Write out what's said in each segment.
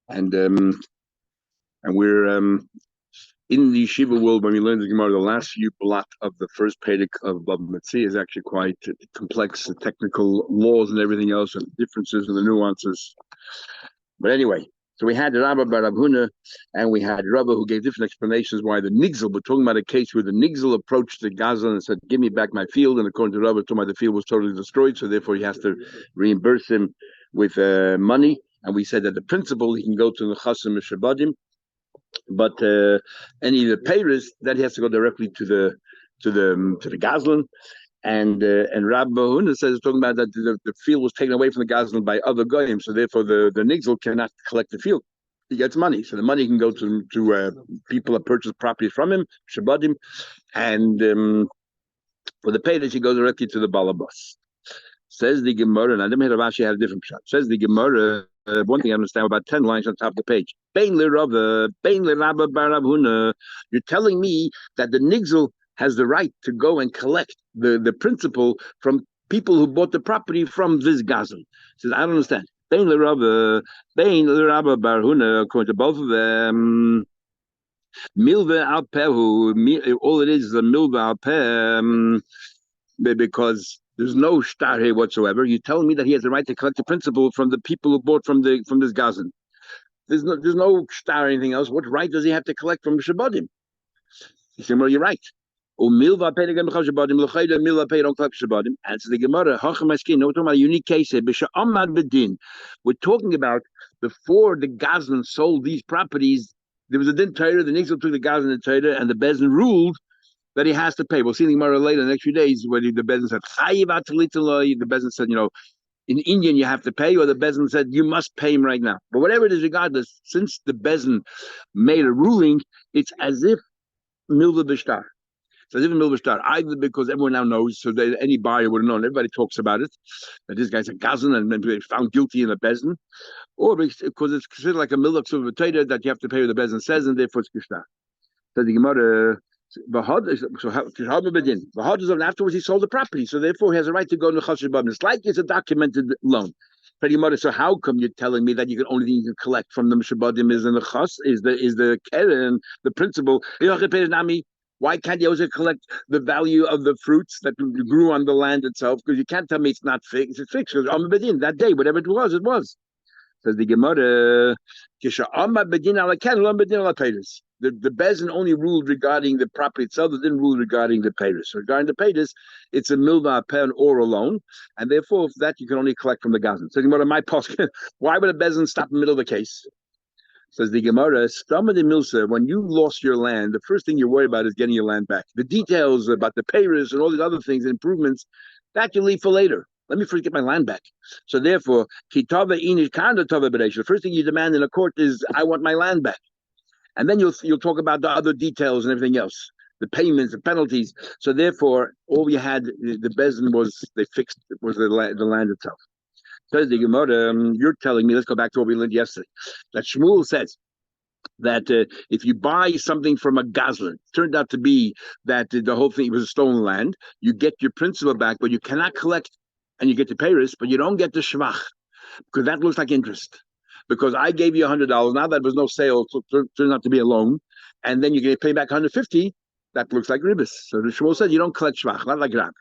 and we're in the yeshiva world. When we learn the Gemara, the last few blot of the first Pedic of Bava Metzia is actually quite complex, the technical laws and everything else, and the differences and the nuances. But anyway, so we had Rabba Bar Abhuna, and we had Rabba who gave different explanations why the Nigzel. We're talking about a case where the Nigzel approached the Gazan and said, "Give me back my field." And according to Rabba, the field was totally destroyed, so therefore he has to reimburse him with money. And we said that the principal, he can go to the Chasim Shabadim, but any of the payers that he has to go directly to the Gazlan. And Rabbi Huna says, talking about that the field was taken away from the Gazlan by other goyim, so therefore the Nigzel cannot collect the field. He gets money, so the money can go to people that purchase properties from him, Shabadim, and for the payers he goes directly to the Balabas. Says the Gemara, and I didn't hear Rashi had a different shot. Says the Gemara, one thing I understand, about 10 lines on top of the page. Bein le Rabba bar Rav Huna. You're telling me that the Nigzel has the right to go and collect the principal from people who bought the property from this Gazan. Says, I don't understand. Bein le Rabba bar Huna, according to both of them, milve al pehu, all it is a milve al peh, because there's no shtar here whatsoever. You're telling me that he has the right to collect the principal from the people who bought from this Gazan. There's no shtar or anything else. What right does he have to collect from Shabadim? He said, well, you're right. Answers the Gemara. No, we're talking about a unique case here. We're talking about before the Gazan sold these properties, there was a din Torah, the Nigzel took the Gazan and Torah, and the Bezin ruled that he has to pay. We'll see the Gemara later, the next few days, where the Bezin said, the Bezin said, in Indian you have to pay, or the Bezin said, you must pay him right now. But whatever it is, regardless, since the Bezin made a ruling, it's as if Milva Bishtar. So as if Milva Bishtar, either because everyone now knows, so that any buyer would have known, everybody talks about it, that this guy's a Gazan and maybe found guilty in the Bezin, or because it's considered like a Milva Ksuvatator that you have to pay what the Bezin says, and therefore it's Bishtar. So the Gemara, afterwards he sold the property, so therefore he has a right to go to Chashish Babin. It's like it's a documented loan. So how come you're telling me that you can only thing you can collect from the Shabadim is in the Chas, is the Keren, the principal? Why can't you also collect the value of the fruits that grew on the land itself? Because you can't tell me it's not fixed. It's fixed because that day, whatever it was, it was. Says the Gemara, the Bezin only ruled regarding the property itself. It didn't rule regarding the payers. So regarding the payers, it's a milva pen or a loan, and therefore for that you can only collect from the Gazan. So the Gemara, my post, why would a Bezin stop in the middle of the case? Says the Gemara, when you lost your land, the first thing you worry about is getting your land back. The details about the payers and all these other things, improvements, that you leave for later. Let me first get my land back. So therefore, the first thing you demand in a court is, I want my land back. And then you'll talk about the other details and everything else, the payments, the penalties. So therefore, all you had, the Bezin they fixed was the land itself. Says the Gemara, you're telling me, let's go back to what we learned yesterday, that Shmuel says that if you buy something from a Gazlan, turned out to be that the whole thing was a stolen land, you get your principal back, but you cannot collect, and you get the payers, but you don't get the shvach, because that looks like interest. Because I gave you $100, now that was no sale, so it turns out to be a loan, and then you're going to pay back $150, that looks like ribbis. So the Shmuel said you don't collect shvach, not like Rab.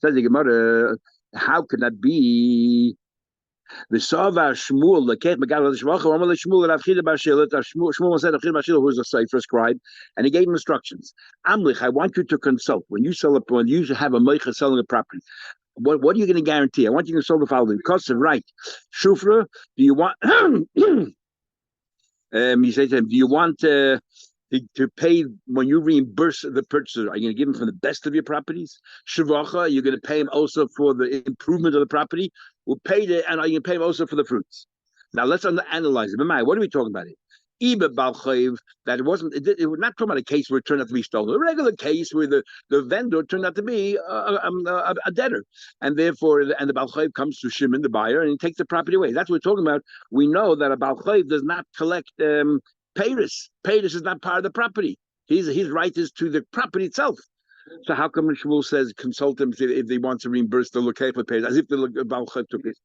Says the Gemara, how can that be? The Sava Shmuel, the Ket Megal Shvach, Amal Shmuel, Rav Chida Bar Shila, Shmuel said, Rav Chida Bar Shila, who was a cipher scribe, and he gave him instructions. Amlich, I want you to consult when you have a meicha selling a property. What are you going to guarantee? I want you to solve the following. Because right, Shufra, do you want? You say to him, do you want to pay when you reimburse the purchaser? Are you going to give him from the best of your properties? Shavacha, you're going to pay him also for the improvement of the property. We'll pay and are you going to pay him also for the fruits? Now let's analyze it. What are we talking about here? Iba Balchayev, that it was not talking about a case where it turned out to be stolen. A regular case where the vendor turned out to be a debtor, and therefore, and the Balchayev comes to Shimon, the buyer, and he takes the property away. That's what we're talking about. We know that a Balchayev does not collect payers. Payers is not part of the property. His right is to the property itself. So how come Shmuel says consult them if they want to reimburse the lokei for payers, as if the Baal Chayv took it?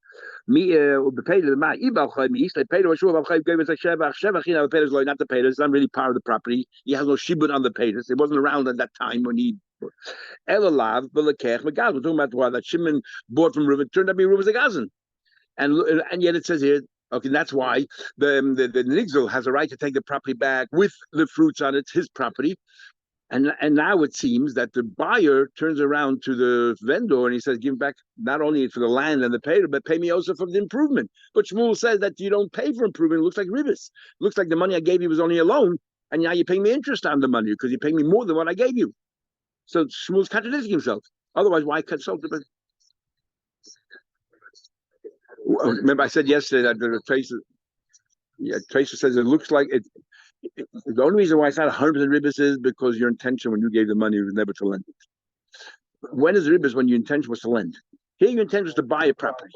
Me the payers, my Baal Chayv, me the payers. Sure, Baal Chayv gave us a shevach. Shevach, the payers, not the payers. It's not really part of the property. He has no shibud on the payers. It wasn't around at that time when he. Elalav v'lekech megaz. We're talking about why that Shimon bought from Reuven, turned out to be Reuven's a gazan, and yet it says here. Okay, that's why the Nigzel has a right to take the property back with the fruits on it, his property. And now it seems that the buyer turns around to the vendor and he says, give back not only for the land and the pay, but pay me also for the improvement. But Shmuel says that you don't pay for improvement. It looks like ribis. It looks like the money I gave you was only a loan, and now you're paying me interest on the money because you're paying me more than what I gave you. So Shmuel's contradicting himself. Otherwise, why consult? Remember, I said yesterday that the Tracer says it looks like it. The only reason why it's not 100% ribis is because your intention when you gave the money was never to lend it. When is ribis? When your intention was to lend. Here, your intention was to buy a property,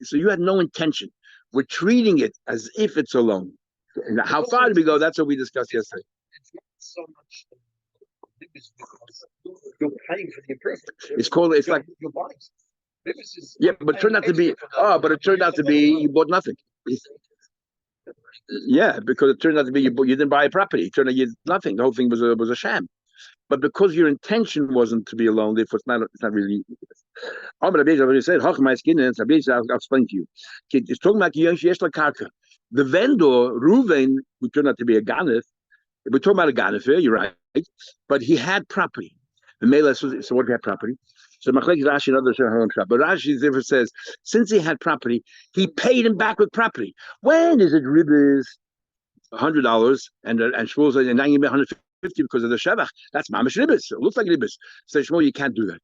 so you had no intention. We're treating it as if it's a loan. Now, how far do we go? That's what we discussed yesterday. It's not so much ribis because you're paying for the improvement. It's called. It's like you're buying. Yeah, but it turned out to be. Oh, but it turned out to be you bought nothing. Yeah, because it turned out to be you didn't buy a property. It turned out you did nothing. The whole thing was a sham. But because your intention wasn't to be a loan, therefore it's not really. I'll explain to you. It's talking about the vendor Reuven, who turned out to be a ganef. We're talking about a ganef here. You're right, but he had property. The male, so what he had property. So Machlekes Rashi and others are home shop. But Rashi therefore says, since he had property, he paid him back with property. When is it ribis $100 and Shmuel says, and now you made 150 because of the shevach? That's mamash ribis. It looks like ribis. So Shmuel, you can't do that.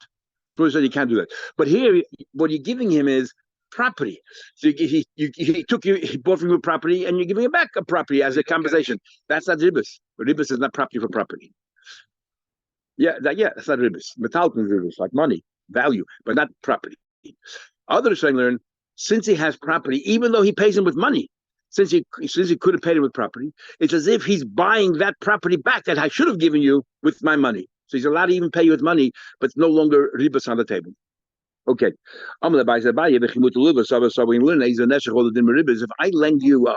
Shmuel said you can't do that. But here, what you're giving him is property. So he bought from you property, and you're giving him back a property as a compensation. That's not ribis. Ribis is not property for property. That's not ribis. Metalton is ribis, like money, value, but not property. Others I learn, since he has property, even though he pays him with money, since he could have paid him with property, it's as if he's buying that property back that I should have given you with my money. So he's allowed to even pay you with money, but it's no longer ribis on the table. Okay. If I lend you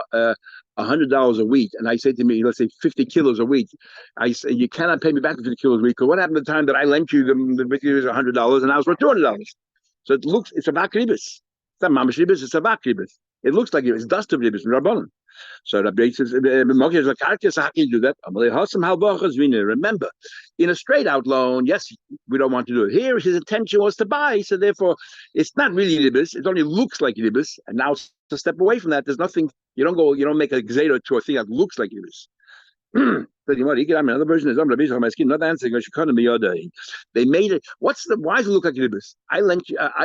$100 a week, and I say to me, let's say 50 kilos a week, I say you cannot pay me back 50 kilos a week. Because what happened at the time that I lent you the $100 and I was worth $200? So it's a vakribis. It's not mamash ribis, it's a vakribis. It looks like it's dust of ribis from Rabbanon. So Rabbi says, how can you do that? Remember, in a straight out loan, yes, we don't want to do it. Here, his intention was to buy, so therefore, it's not really ribis. It only looks like ribis, and now to step away from that, there's nothing. You don't make a gzera to a thing that looks like ribis. Another version is not answering. They made it. Why does it look like ribis? I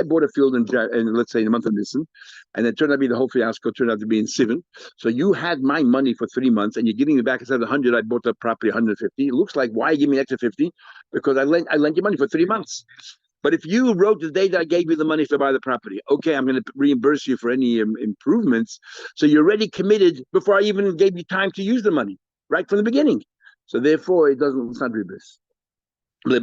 bought a field in let's say in the month of Nisan, and it turned out to be the whole fiasco turned out to be in Sivan. So you had my money for 3 months, and you're giving me back instead of 100. I bought the property 150. It looks like why you give me an extra 50? Because I lent you money for 3 months. But if you wrote the day that I gave you the money to buy the property, okay, I'm going to reimburse you for any improvements. So you're already committed before I even gave you time to use the money. Right from the beginning. So therefore, it's not ribis. Because you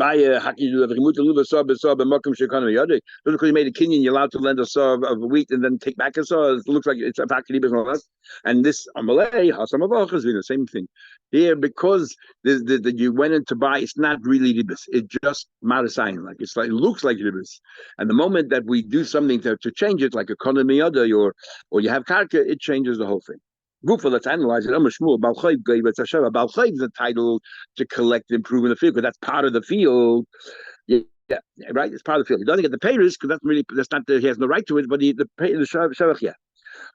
made a kinyan, you're allowed to lend a saw of wheat and then take back a saw. It looks like it's a fakiribis and all that. And this amalei hasamavach is the same thing. Here, because you went in to buy, it's not really ribis. It's just marasayin. It looks like ribis. And the moment that we do something to change it, like a konamiyada or you have karka, it changes the whole thing. Gufa, let's analyze it. Baal Chayv is entitled to collect and improve in the field because that's part of the field. Yeah, right. It's part of the field. He doesn't get the payers because he has no right to it. But the shavach, yeah.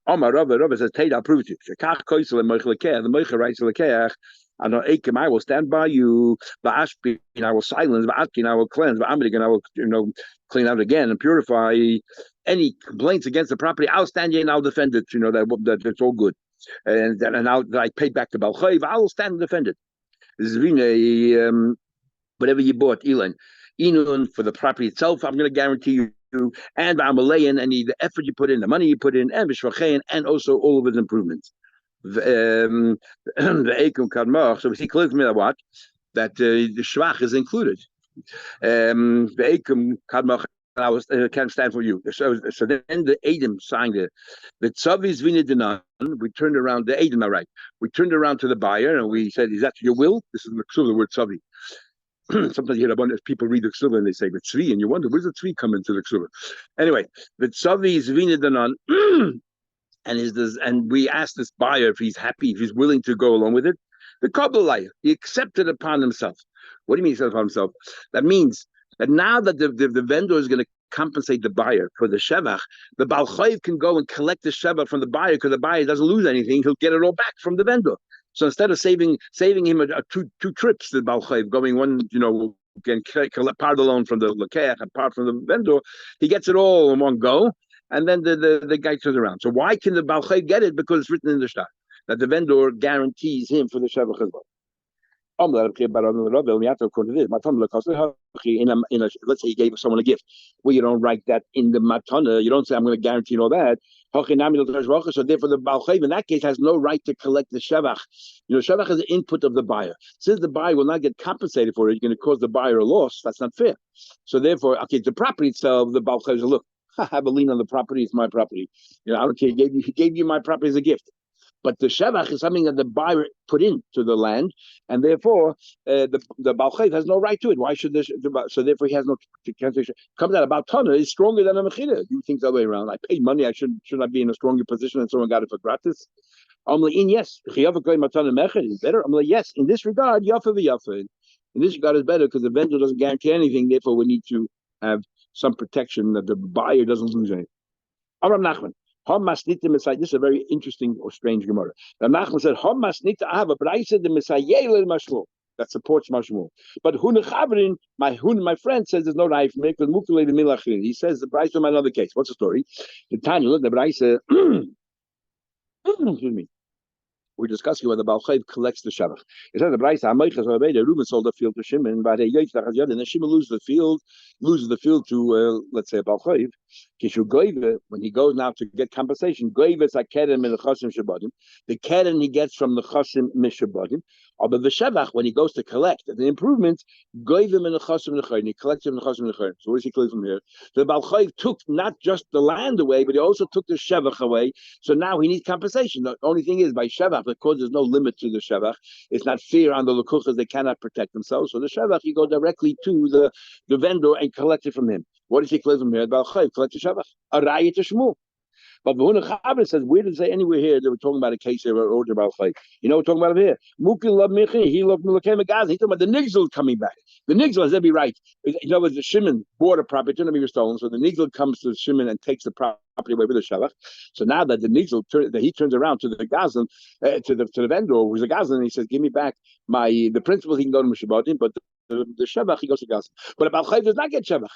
Omar Rava says, "I'll prove it to you." Shekach koisel and moichel the moichel writes lekeach. I will stand by you. Ba'ashpin, I will silence. Ba'atkin, I will cleanse. Ba'amrigan, I will clean out again and purify any complaints against the property. I'll stand here and I'll defend it. That it's all good. And I paid back the Baal Chayv, I will stand and defend it. This is whatever you bought, Elon, Inun for the property itself, I'm going to guarantee you, and Amalayan, and the effort you put in, the money you put in, and Bishvachayan, and also all of its improvements. The Ekum Kadmach, so we see clearly from that the Shvach is included. The Akim I was can't stand for you. So then the Adam signed it. The Tzavis Vinedinan, we turned around, the Adam, all right. We turned around to the buyer and we said, is that your will? This is the word Tzavi. Sometimes you hear abundance people read the Ksuba and they say, but Tzvi, and you wonder, where's the Tzvi come into the Ksuba? Anyway, the Tzavi is Vinedinan, and we asked this buyer if he's happy, if he's willing to go along with it. The Kabbalah, he accepted upon himself. What do you mean he accepted upon himself? That means that now that the vendor is going to compensate the buyer for the shevach, the Baal Chayv can go and collect the shevach from the buyer because the buyer doesn't lose anything. He'll get it all back from the vendor. So instead of saving him two trips to the Baal Chayv, going one, can collect part of the loan from the Lekeach and part from the vendor, he gets it all in one go. And then the guy turns around. So why can the Baal Chayv get it? Because it's written in the shtar that the vendor guarantees him for the shevach as well. Let's say you gave someone a gift. Well, you don't write that in the matana. You don't say, I'm going to guarantee all that. So therefore, the Baal Chayv in that case has no right to collect the shevach. Shevach is the input of the buyer. Since the buyer will not get compensated for it, you're going to cause the buyer a loss. That's not fair. So therefore, the property itself, the Baal Chayv says, look, I have a lien on the property. It's my property. I don't care. He gave you my property as a gift. But the shevach is something that the buyer put into the land, and therefore the Baal Chayv has no right to it. Why should so therefore he has no cancellation. Comes out about Tana is stronger than a mechira. You think the other way around? I paid money. I should I be in a stronger position and someone got it for gratis? I'm like, yes, is better. I'm like, yes, in this regard, yafa v'yafa. In this regard is better because the vendor doesn't guarantee anything. Therefore, we need to have some protection that the buyer doesn't lose anything. Aram Nachman. This is a very interesting or strange Gemara. The Nachman said, I have a brayse the Messiah that supports Mashmul. But my friend says there's no right for me because Mukule the Milachin. He says the brayse in another case. What's the story? The Tanya, the brayse, excuse me. We're discussing whether Baal Chayv collects the Shabbat. It says the Brayse, Reuben sold the field to Shimon, but and then Shimon loses the field to let's say Baal Chayv. When he goes now to get compensation, the keren he gets from the Chosim Mishabadim. But the Shabbat, when he goes to collect the improvements, he collects him in the Chosim Nechayim. So what is he clear from here? The Baal Chayv took not just the land away, but he also took the Shabbat away. So now he needs compensation. The only thing is by Shabbat, because there's no limit to the Shabbat, it's not fair on the Lekuchas, they cannot protect themselves. So the Shabbat, you go directly to the vendor and collect it from him. What is he clear from here? The Baal Chayv collect the Shabbat. A raya to Shmuel. But Behuna Chaber says, where did it say anywhere here they were talking about a case here or about Chayv? We're talking about it here. Muki love Michi, he loved Mulakem Gaz. He's talking about the Nigzel coming back. The Nigzel has to be right. The Shimon bought a property, it didn't be stolen. So the Nigzel comes to Shimon and takes the property away with the Shavach. So now that the Nigzel he turns around to the Gazlan, to the vendor who's a Gazlan, and he says, give me back the principal, he can go to Mishabadim, but the Shavach, he goes to Gazlan. But about Chayv does not get Shavach.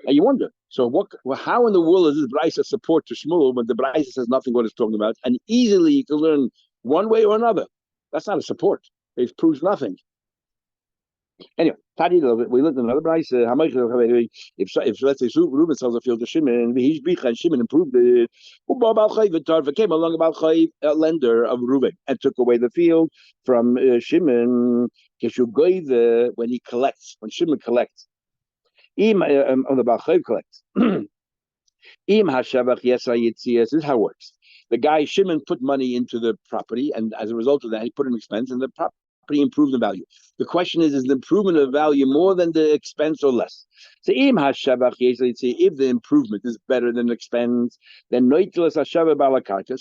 And you wonder, so how in the world is this Braisa support to Shmuel when the Braisa says nothing what it's talking about? And easily you can learn one way or another. That's not a support. It proves nothing. Anyway, we looked at another Braisa. If let's say Reuben sells a field to Shimon, and Shimon improved it, came along about Chayv, a lender of Reuben, and took away the field from Shimon. When he collects, when Shimon collects. On the Baal Chayv collects. This is how it works. The guy Shimon put money into the property, and as a result of that, he put an expense, and the property improved in value. The question is the improvement of value more than the expense or less? So if the improvement is better than the expense, then so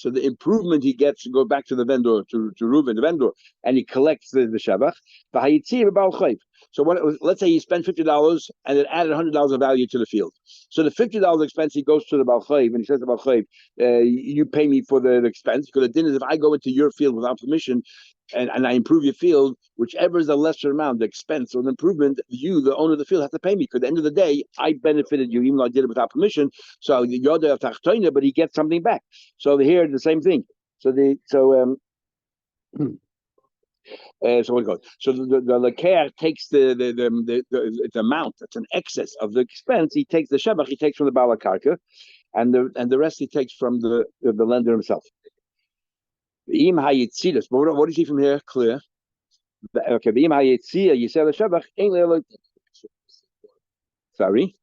the improvement he gets to go back to the vendor, to Reuben, the vendor, and he collects the shabach. So let's say he spent $50 and it added $100 of value to the field. So the $50 expense, he goes to the Baal Chayv and he says to the Baal Chayv, you pay me for the expense, because the din is if I go into your field without permission and I improve your field, whichever is the lesser amount, the expense or the improvement, you, the owner of the field, have to pay me, because at the end of the day, I benefited you even though I did it without permission. So you're the tachtoina, but he gets something back. So here, the same thing. So what it goes. So the Lekeach takes the amount that's an excess of the expense. He takes the shebach. He takes from the Baal Karka, and the rest he takes from the lender himself. Im hayitzidas. But what do you see from here? Clear. Okay. Im hayitzia. You say the shebach. Sorry.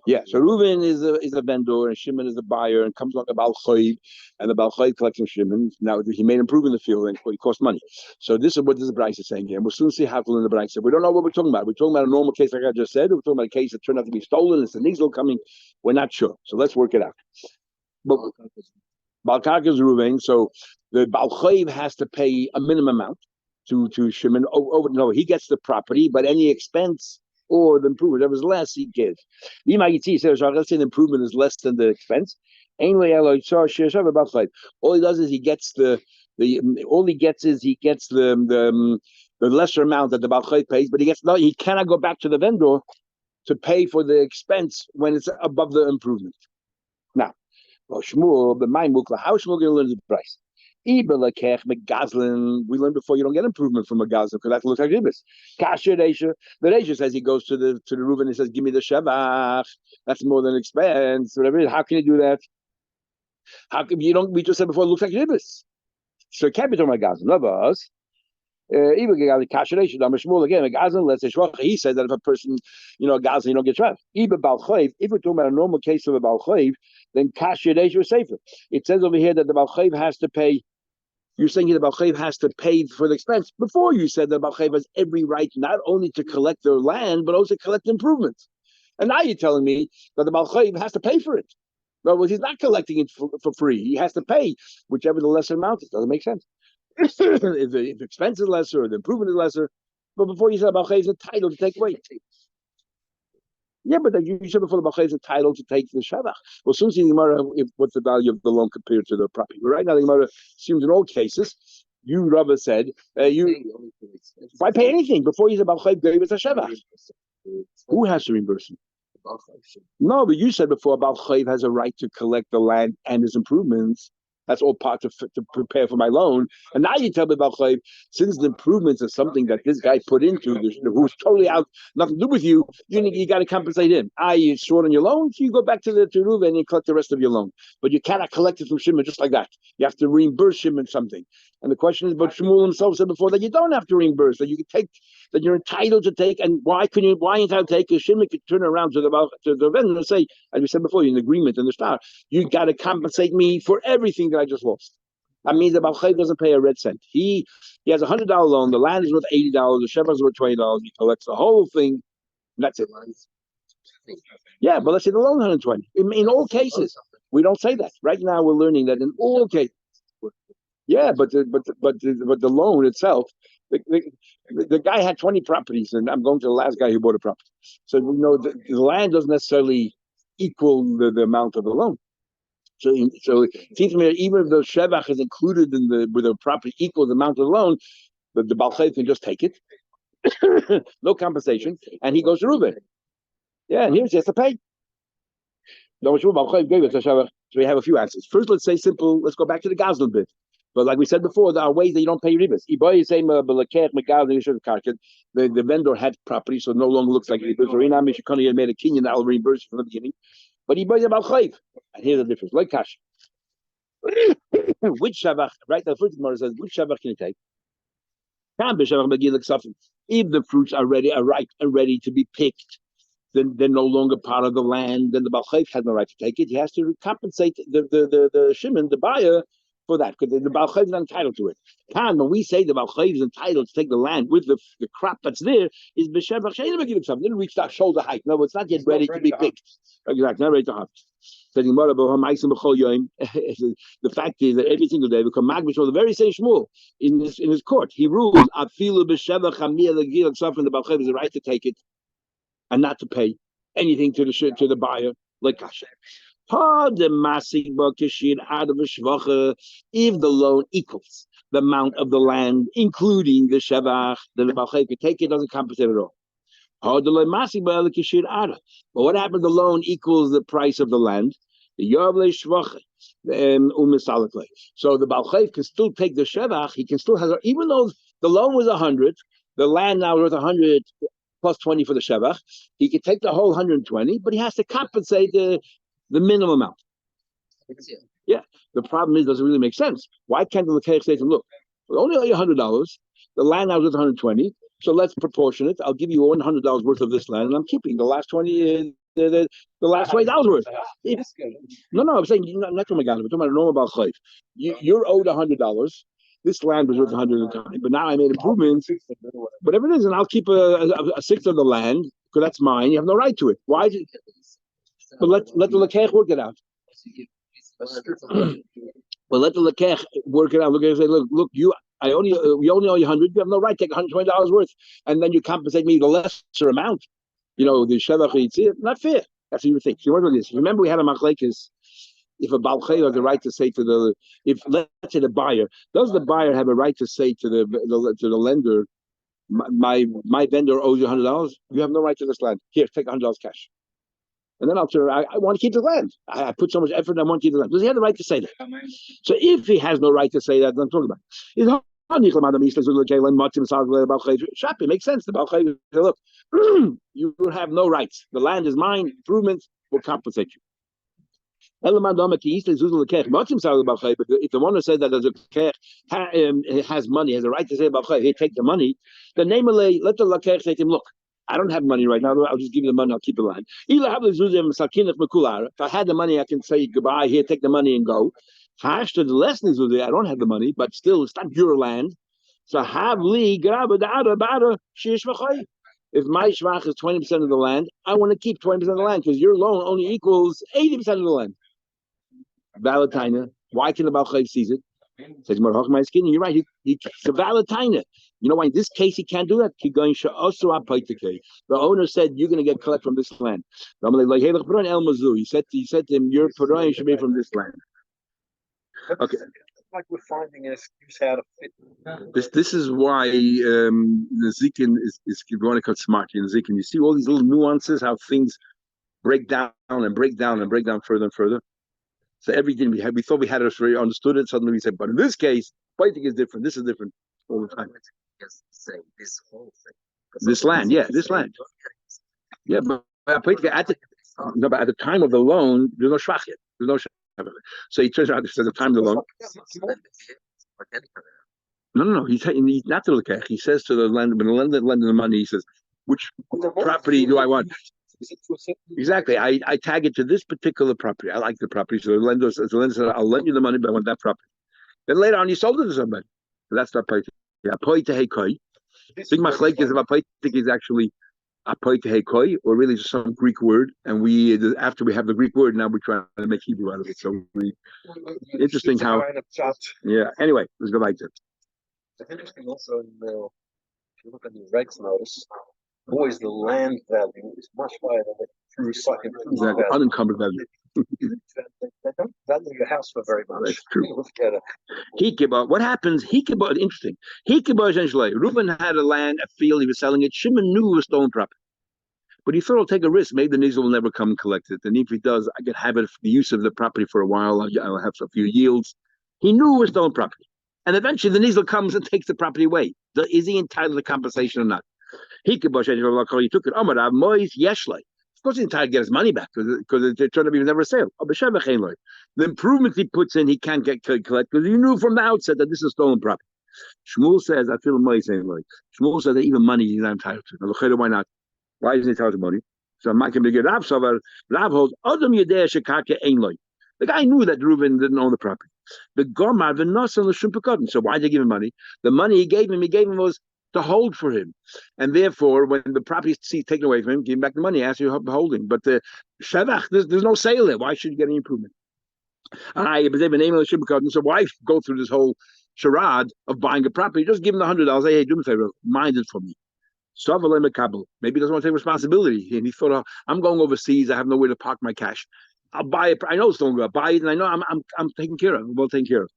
Yeah, so Reuven is a vendor and Shimon is a buyer and comes along a Baal Choiv and the Baal Choiv collects from Shimon. Now he made improvement in the field and it cost money. So this is what this Bryce is saying here. And we'll soon see how to learn the Bryce. We don't know what we're talking about. We're talking about a normal case like I just said. We're talking about a case that turned out to be stolen. It's an Nixel coming. We're not sure. So let's work it out. But Baal Karka is Reuven, so the Baal Choiv has to pay a minimum amount to Shimon. No, he gets the property, but any expense or the improvement, whatever's less, he gives. Let's say the improvement is less than the expense. All he does is he gets the lesser amount that the Baal Choiv pays, but he cannot go back to the vendor to pay for the expense when it's above the improvement. Now, Shmuel, the mind mukla. How is Shmuel going to learn the price? We learned before you don't get improvement from a gazlan because that looks like ribis. Kasher Reisha, the Reisha says he goes to the Reuven and he says, "Give me the shevach. That's more than expense." Whatever it is. How can you do that? How come you don't? We just said before it looks like ribis. So it can't be talking about gazlan. None of us. Even Kasher Reisha, Shmuel again. Gazlan, let's say shvach. He said that if a person, a gazlan, you don't get shvach. Even Baal Choiv. If we're talking about a normal case of a Baal Choiv, then Kasher Reisha is safer. It says over here that the Baal Choiv has to pay. You're saying that the Baal Choiv has to pay for the expense. Before you said that the Baal Choiv has every right not only to collect their land, but also collect improvements. And now you're telling me that the Baal Choiv has to pay for it. Well, he's not collecting it for free. He has to pay whichever the lesser amount is. Doesn't make sense. if the expense is lesser or the improvement is lesser. But before you said the Baal Choiv is entitled to take away. Yeah, but you said before the Baal Choiv is entitled to take the Shavach. Well, soon see the Gemara, what's the value of the loan compared to the property. But right now, the Gemara assumes in all cases, you, Rabba, said, why pay anything? Before you said Baal Choiv gave us a Shavach. Who has to reimburse him? No, but you said before Baal Choiv has a right to collect the land and his improvements. That's all part to prepare for my loan. And now you tell me about Chayiv, since the improvements are something that this guy put into, who's totally out, nothing to do with you, you got to compensate him. You're short on your loan, so you go back to Ruva and you collect the rest of your loan. But you cannot collect it from Shimon just like that. You have to reimburse Shimon something. And the question is, but Shmuel himself said before that you don't have to reimburse, that you can take, that you're entitled to take. And why are you entitled to take? Because Shimon could turn around to the vendor and say, as we said before, in agreement in the star, you got to compensate me for everything that I just lost. That means that Baal Choiv doesn't pay a red cent. He has $100 loan. The land is worth $80. The shevach is worth $20. He collects the whole thing. And that's it. Yeah, but let's say the loan is $120. In all cases, we don't say that. Right now, we're learning that in all cases. Yeah, but the loan itself, the guy had 20 properties, and I'm going to the last guy who bought a property. So the land doesn't necessarily equal the amount of the loan. So it seems to me that even if the shevach is included with the property equal the amount of the loan, the Baal Choiv can just take it, no compensation, and he goes to Reuven. Yeah, and he has to pay. So we have a few answers. First, let's say simple. Let's go back to the Gazlan bit. But like we said before, there are ways that you don't pay ribas. The vendor had property, so it no longer looks like ribas. Or he made a kinyan that I'll reimburse from the beginning. But he buys about Chayiv. And here's the difference. Like cash. Which shavach, right? The first Gemara says, which shavach can you take? If the fruits are ripe and ready to be picked, then they're no longer part of the land. Then the Baal Choiv has no right to take it. He has to compensate the Shimon, the buyer, for that, because the Baal Choiv is not entitled to it. When we say the Baal Choiv is entitled to take the land with the crop that's there, is b'shevach she'ein megilim something. It didn't reach that shoulder height. No, it's not yet ready to be picked. Exactly, not ready to harvest. The fact is that every single day, become magbish or the very same Shmuel in his court, he rules afilu b'shevach hamir legilim something. The Baal Choiv has the right to take it and not to pay anything to the buyer, like kasher. If the loan equals the amount of the land, including the shevach, then the Baal Choiv can take it, doesn't compensate at all. But what happens? The loan equals the price of the land. So the Baal Choiv can still take the shevach. He can still have, even though the loan was 100, the land now is worth 100 plus 20 for the shevach. He can take the whole 120, but he has to compensate the minimum amount. Yeah. The problem is, does it really make sense? Why can't the Lekech say to him, look, we only owe you $100. The land now is worth 120. So let's proportion it. I'll give you $100 worth of this land, and I'm keeping the last 20. The last $20 worth. No, I'm saying not to Megana, but talking about a normal Balchayv. You're owed $100. This land was worth 100 at the time, but now I made improvements, whatever it is, and I'll keep a sixth of the land because that's mine. You have no right to it. Why? But let the Lekech work it out. But let the Lekech work it out. Look, say, look, we only owe you 100. You have no right to take $120 worth, and then you compensate me the lesser amount. The Shevach Yitzir, not fair. That's what you think. So what is this? Remember, we had a machlekes. If a balchay has the right to say to let's say the buyer, does the buyer have a right to say to the lender, my vendor owes you $100? You have no right to this land. Here, take $100 cash. And then I want to keep the land. I put so much effort. I want to keep the land. Does he have the right to say that? So if he has no right to say that, then I'm talking about it. It makes sense. The balchay, look, you have no rights. The land is mine. Improvements will compensate you. If the one who said that as a kech has money, has a right to say about he take the money, the name let the lakech say to him, look, I don't have money right now. I'll just give you the money. I'll keep the land. If I had the money, I can say goodbye. Here, take the money and go. I don't have the money, but still, it's not your land. So have li if my shvach is 20% of the land, I want to keep 20% of the land because your loan only equals 80% of the land. Valentine, why can the Balchayv seize it? Says my skin. You're right. It's a Valentine. You know why in this case he can't do that? The owner said you're going to get collect from this land. He said to him, your Purayan should be from this land. Okay. Like we're finding an excuse how to fit. This is why the Zikin is you want to cut smart in Zikin. You see all these little nuances, how things break down and break down and break down further and further. So everything we thought we had it already understood it. Suddenly we said, but in this case, fighting is different. This is different all the time. Yes, say this whole thing. This land, yeah, this land. Yeah, but at the time of the loan, there's no shvach yet. There's no shvach. So he turns around and says, at the time of the loan. No. He's not to the kech. He says to the lender, when the lender lends the money, he says, which property do I want? Exactly. I tag it to this particular property. I like the property. So the lender said, I'll lend you the money, but I want that property. Then later on, you sold it to somebody. So that's not paita. Yeah, paita heikoi. Big machlek is about paita is actually a paita heikoi, or really just some Greek word. And after we have the Greek word, now we're trying to make Hebrew out of it. So interesting how. Yeah. Anyway, let's go back to it. It's interesting also if you look at the regs notice, always the land value is much higher than the true second value. Unencumbered value. They don't value your house for very much. That's true. Hikiba, what happens? Hikiba, interesting. Hikiba essentially, Reuben had a land, a field, he was selling it. Shimon knew it was stolen property. But he thought I'll take a risk. Maybe the Nizal will never come and collect it. And if he does, I can have it for the use of the property for a while. I'll have a few yields. He knew it was stolen property. And eventually the Nizal comes and takes the property away. Is he entitled to compensation or not? He took it. Of course, he's entitled to get his money back because it turned out he was never a sale. The improvements he puts in, he can't get collect because he knew from the outset that this is stolen property. Shmuel says, I feel money saying like Shmuel says that even money he's not entitled to. Why not? Why isn't he entitled to money? So I'm not going to get Rav. So Rav holds Adam Yedei Shekake Ein Loy. The guy knew that Reuben didn't own the property. The Gomar v'Nasan l'Shumpakadin. So why did they give him money? The money he gave him was to hold for him, and therefore, when the property is taken away from him, give him back the money. Ask you holding, but the shevach, there's no sale there. Why should you get any improvement? So why go through this whole charade of buying a property? Just give him the $100. Hey, do me a favor, mind it for me. Maybe he doesn't want to take responsibility, and he thought, I'm going overseas. I have nowhere to park my cash. I'll buy it. I know it's don't go. I'll buy it, and I know I'm taken care of. Well taken care of.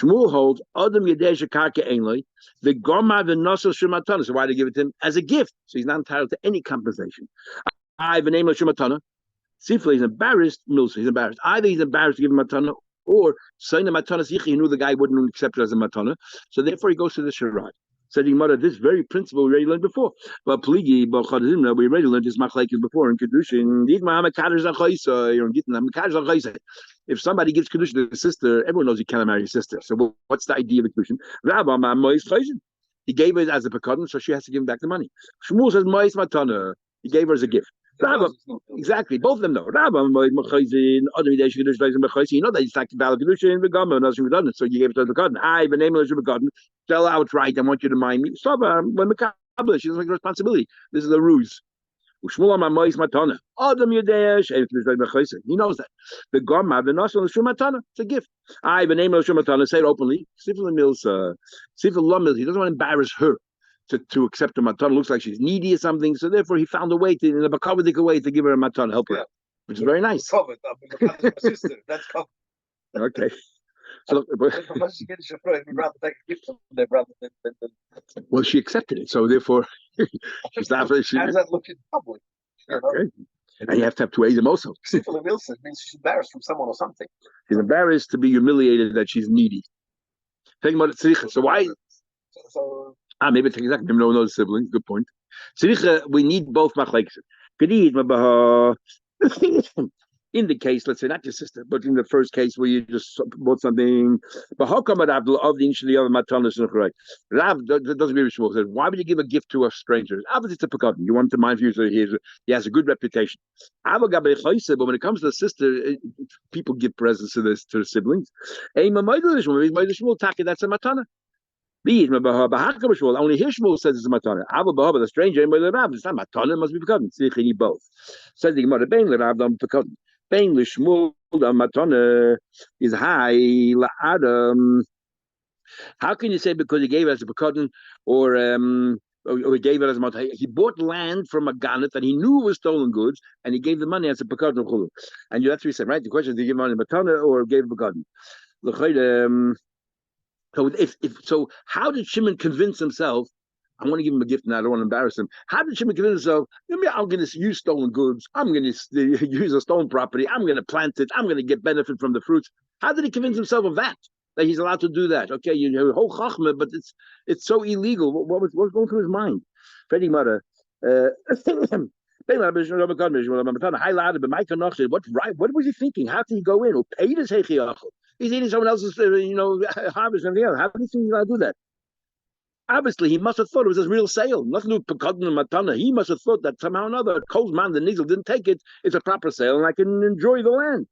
Shmuel holds Adam Yedei Karka Ainloi, the Gomar the Nosel Shematana. So why do they give it to him as a gift? So he's not entitled to any compensation. I have a name of Shematana. Sifla, he's embarrassed. Milsa, he's embarrassed. Either he's embarrassed to give him Matana, or saying the Matana Zichi, he knew the guy wouldn't accept it as a Matana. So therefore he goes to the Sharad. Said Gemara, this very principle we already learned before. But Pligi, we already learned this machlekes before in Kedushin. If somebody gives Kedushin to his sister, everyone knows you cannot marry your sister. So what's the idea of the Kedushin? He gave it as a pekadon, so she has to give him back the money. Shmuel says, "Ma'is matana." He gave her as a gift. Rabba, exactly, both of them know. Rabba, you know that it's like valid kedusha in the government, so you gave it to the pekadon. I, the name of the pekadon, tell outright, I want you to mind me. So when mekabel, she doesn't like responsibility. This is a ruse. He knows that. The Gomma, the National Shumatana, it's a gift. I, the name of Shumatana, say it openly. Sifla Mills, Sifla Lumil, he doesn't want to embarrass her to accept the matana. Looks like she's needy or something. So therefore, he found a way to, in a Bakavadic way, to give her a matana, help her, which is very nice. Covered. That's sister. That's covered. Okay. So, well, she accepted it, so therefore, she's not. How does that look in public? Okay. And you have to have two A's also. Sifla Wilson means she's embarrassed from someone or something. She's embarrassed to be humiliated that she's needy. Think about it, tzricha. So why? Maybe it's exactly. Maybe no other siblings. Good point. Tzricha, we need both machlekes. In the case, let's say not your sister, but in the first case where you just bought something, but how come Rav doesn't agree with Shmuel? Says, why would you give a gift to a stranger? Obviously, it's a pekadon. You want to mind for you, so he has a good reputation. But when it comes to the sister, people give presents to the siblings. That's a matana. Only here Shmuel says it's a matana. The stranger, it's not matana. It must be pekadon. You need both. Says the Gemara, bein l'Rav dam pekadon. Bein l'Shmuel dam matana is high la'adam. How can you say because he gave it as a pekadon or he gave it as a matana? He bought land from a gannet that he knew was stolen goods, and he gave the money as a pekadon. And that's what he said, right? The question is, did he give money matana or gave a pekadon? So how did Shimon convince himself? I want to give him a gift and I don't want to embarrass him. How did Shimon convince himself? I'm going to use stolen goods. I'm going to use a stolen property. I'm going to plant it. I'm going to get benefit from the fruits. How did he convince himself of that he's allowed to do that? Okay, you know, whole chachma, but it's so illegal. What was going through his mind? Freddie Mother. What was he thinking? How did he go in? Or paid his he's eating someone else's, harvest and everything else. How did he think he's allowed to do that? Obviously, he must have thought it was a real sale. Nothing to do with pekadon and matana. He must have thought that somehow or another, Cole's man, the Nigel, didn't take it. It's a proper sale, and I can enjoy the land.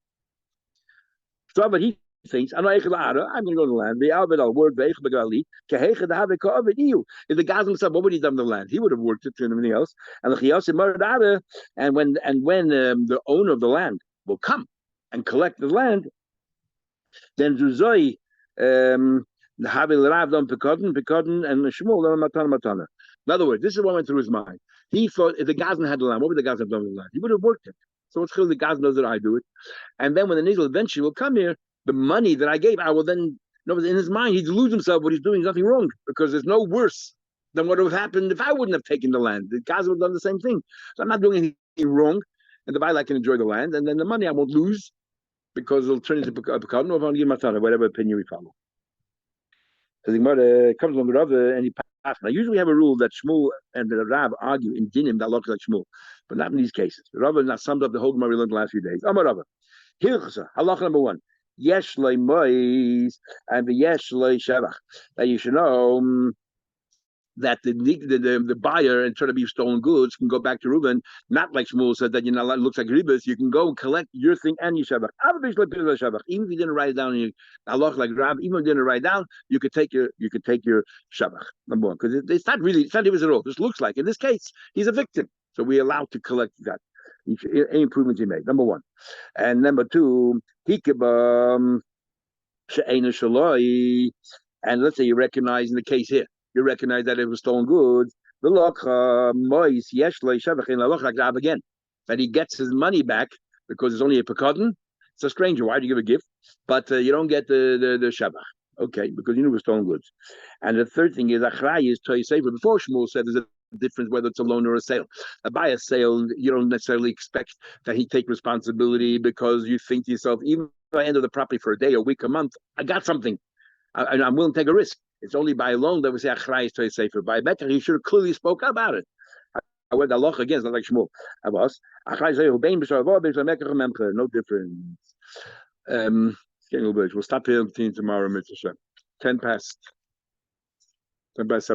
So, but he thinks, I'm going to go to the land. The Alved al work If the guys himself, what would he done the land? He would have worked it and everything else. And when the owner of the land will come and collect the land, then Zuzoi Pekadon and Shmuel matana. In other words, this is what went through his mind. He thought if the Gazan had the land, what would the Gazan have done with the land? He would have worked it. So it's clear the Gazan knows that I do it. And then when the Nigel eventually will come here, the money that I gave, I will then, in his mind, he'd lose himself. What he's doing is nothing wrong because there's no worse than what would have happened if I wouldn't have taken the land. The Gazan would have done the same thing. So I'm not doing anything wrong. And the I can enjoy the land. And then the money I won't lose because it'll turn into pekadon or if I give matana, whatever opinion we follow. So the Gemara comes on the Rav and he passed. Now, usually we have a rule that Shmuel and the Rav argue in dinim that looks like Shmuel, but not in these cases. The Rav has not summed up the whole Gemara we learned the last few days. Amar Rav, Hilchasa, halacha number 1. Yesh loy mois and the yesh loy shavach. That you should know that the buyer and try to be stolen goods can go back to Reuben, not like Shmuel said that it looks like ribas. You can go and collect your thing and your shavach. Even if you didn't write it down, Allah like Rab, even if you didn't write it down, you could take your shavach. Number 1, because it's not ribas at all. This looks like in this case he's a victim, so we're allowed to collect that. Any improvements he made. Number 1, and number 2, hikibam she'ena shaloi, and let's say you recognize in the case here. You recognize that it was stolen goods. The again, that he gets his money back because it's only a pekadon. It's a stranger. Why do you give a gift? But you don't get the shavach. Okay, because you knew it was stolen goods. And the third thing is achrei is toy safer. Before Shmuel said there's a difference whether it's a loan or a sale. By a sale, you don't necessarily expect that he take responsibility because you think to yourself, even if I enter the property for a day, a week, a month, I got something. I'm willing to take a risk. It's only by a loan that we say achrei is toy safer. By better, he should have clearly spoke about it. I went the loch again, not like Shmuel. No difference. We'll stop here tomorrow, Mr. 10 past 7.